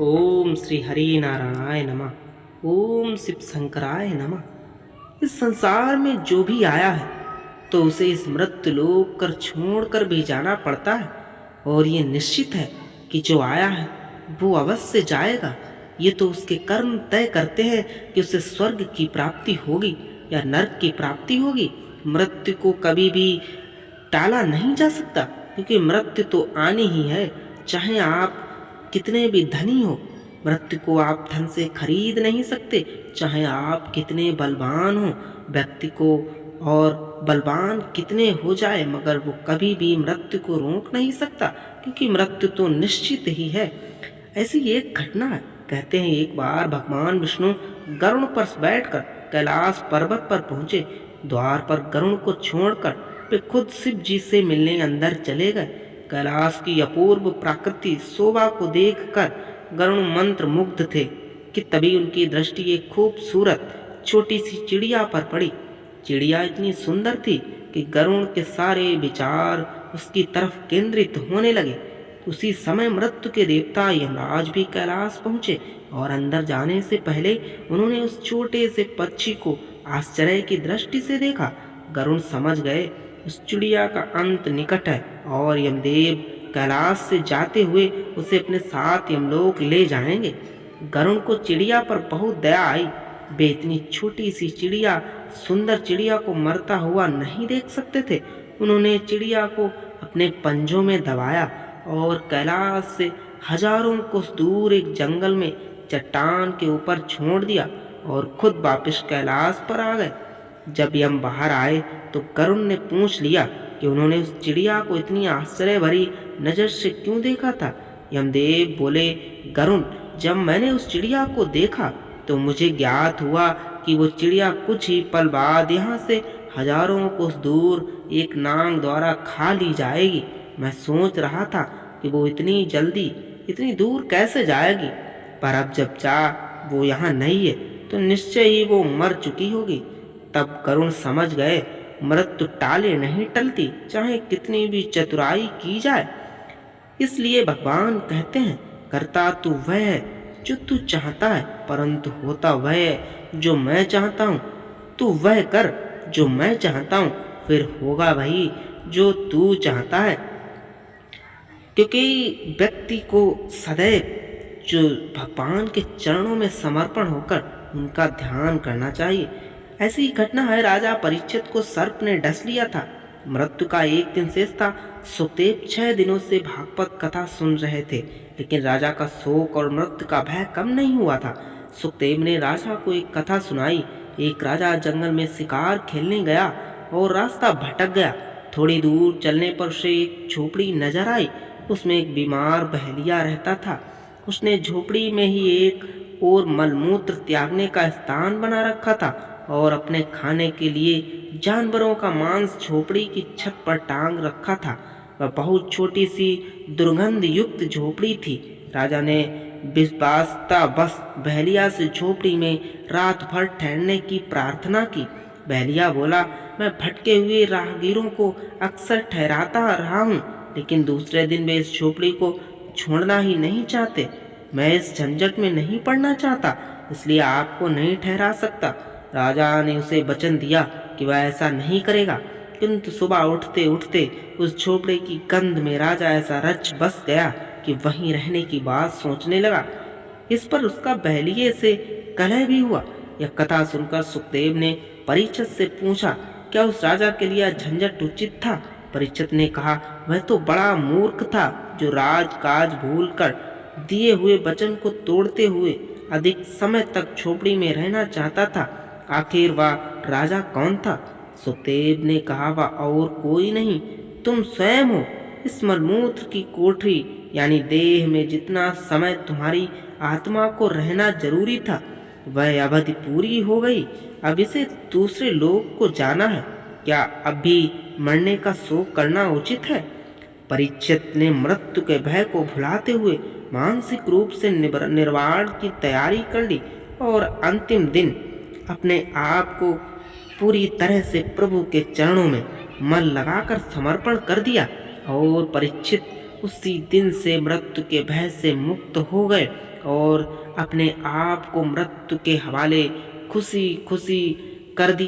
ओम श्री हरि नारायण नमः। ओम शिव शंकराय नमः। इस संसार में जो भी आया है तो उसे इस मृत्यु लोक कर छोड़ कर भी जाना पड़ता है, और ये निश्चित है कि जो आया है वो अवश्य जाएगा। ये तो उसके कर्म तय करते हैं कि उसे स्वर्ग की प्राप्ति होगी या नरक की प्राप्ति होगी। मृत्यु को कभी भी टाला नहीं जा सकता, क्योंकि मृत्यु तो आनी ही है। चाहे आप कितने भी धनी हो, मृत्यु को आप धन से खरीद नहीं सकते। चाहे आप कितने बलवान हो, व्यक्ति को और बलवान कितने हो जाए, मगर वो कभी भी मृत्यु को रोक नहीं सकता, क्योंकि मृत्यु तो निश्चित ही है। ऐसी एक घटना है। कहते हैं एक बार भगवान विष्णु गरुड़ पर बैठकर कैलाश पर्वत पर पहुंचे। द्वार पर गरुड़ को छोड़कर वे खुद शिव जी से मिलने अंदर चले गए। कैलाश की अपूर्व प्राकृतिक शोभा को देखकर गरुड़ मंत्र मुग्ध थे कि तभी उनकी दृष्टि एक खूबसूरत छोटी सी चिड़िया पर पड़ी। चिड़िया इतनी सुंदर थी कि गरुड़ के सारे विचार उसकी तरफ केंद्रित होने लगे। उसी समय मृत्यु के देवता यमराज भी कैलाश पहुंचे, और अंदर जाने से पहले उन्होंने उस छोटे से पक्षी को आश्चर्य की दृष्टि से देखा। गरुड़ समझ गए उस चिड़िया का अंत निकट है, और यमदेव कैलाश से जाते हुए उसे अपने साथ यमलोक ले जाएंगे। गरुड़ को चिड़िया पर बहुत दया आई। वे इतनी छोटी सी चिड़िया, सुंदर चिड़िया को मरता हुआ नहीं देख सकते थे। उन्होंने चिड़िया को अपने पंजों में दबाया और कैलाश से हजारों कोस दूर एक जंगल में चट्टान के ऊपर छोड़ दिया, और खुद वापस कैलाश पर आ गए। जब यम बाहर आए तो गरुड़ ने पूछ लिया कि उन्होंने उस चिड़िया को इतनी आश्चर्य भरी नजर से क्यों देखा था। यमदेव बोले, गरुड़, जब मैंने उस चिड़िया को देखा तो मुझे ज्ञात हुआ कि वो चिड़िया कुछ ही पल बाद यहाँ से हजारों कोस दूर एक नाग द्वारा खा ली जाएगी। मैं सोच रहा था कि वो इतनी जल्दी इतनी दूर कैसे जाएगी, पर अब जब वो यहाँ नहीं है तो निश्चय ही वो मर चुकी होगी। तब गरुड़ समझ गए मृत्यु टाले नहीं टलती, चाहे कितनी भी चतुराई की जाए। इसलिए भगवान कहते हैं, करता तू वह है जो तू चाहता है, परंतु होता वह है जो मैं चाहता हूँ। तू वह कर जो मैं चाहता हूँ, फिर होगा वही जो तू चाहता है। क्योंकि व्यक्ति को सदैव जो भगवान के चरणों में समर्पण होकर उनका ध्यान करना चाहिए। ऐसी घटना है, राजा परीक्षित को सर्प ने डस लिया था। मृत्यु का एक दिन शेष था। सुखदेव 6 दिनों से भागवत कथा सुन रहे थे, लेकिन राजा का शोक और मृत्यु का भय कम नहीं हुआ था। सुखदेव ने राजा को एक कथा सुनाई। एक राजा जंगल में शिकार खेलने गया और रास्ता भटक गया। थोड़ी दूर चलने पर उसे एक झोपड़ी नजर आई। उसमें एक बीमार बहेलिया रहता था। उसने झोपड़ी में ही एक और मलमूत्र त्यागने का स्थान बना रखा था, और अपने खाने के लिए जानवरों का मांस झोपड़ी की छत पर टांग रखा था। वह बहुत छोटी सी दुर्गंध युक्त झोपड़ी थी। राजा ने विश्वासता बस बहेलिया से झोपड़ी में रात भर ठहरने की प्रार्थना की। बहेलिया बोला, मैं भटके हुए राहगीरों को अक्सर ठहराता रहा हूँ, लेकिन दूसरे दिन वे इस झोपड़ी को छोड़ना ही नहीं चाहते। मैं इस झंझट में नहीं पड़ना चाहता, इसलिए आपको नहीं ठहरा सकता। राजा ने उसे वचन दिया कि वह ऐसा नहीं करेगा, किंतु सुबह उठते उठते उस झोपड़े की गंध में राजा ऐसा रच बस गया कि वहीं रहने की बात सोचने लगा। इस पर उसका बहेलिये से कलह भी हुआ। यह कथा सुनकर सुखदेव ने परीक्षित से पूछा, क्या उस राजा के लिए झंझट उचित था? परीक्षित ने कहा, वह तो बड़ा मूर्ख था, जो राजकाज भूलकर दिए हुए वचन को तोड़ते हुए अधिक समय तक झोपड़ी में रहना चाहता था। आखिर वह राजा कौन था? सुखदेव ने कहा, वह और कोई नहीं, तुम स्वयं हो। इस मलमूत्र की कोठरी यानी देह में जितना समय तुम्हारी आत्मा को रहना जरूरी था, वह अवधि पूरी हो गई। अब इसे दूसरे लोक को जाना है। क्या अब भी मरने का शोक करना उचित है? परीक्षित ने मृत्यु के भय को भुलाते हुए मानसिक रूप से निर्वाण की तैयारी कर ली, और अंतिम दिन अपने आप को पूरी तरह से प्रभु के चरणों में मन लगाकर समर्पण कर दिया। और परीक्षित उसी दिन से मृत्यु के भय से मुक्त हो गए और अपने आप को मृत्यु के हवाले खुशी खुशी कर दिया।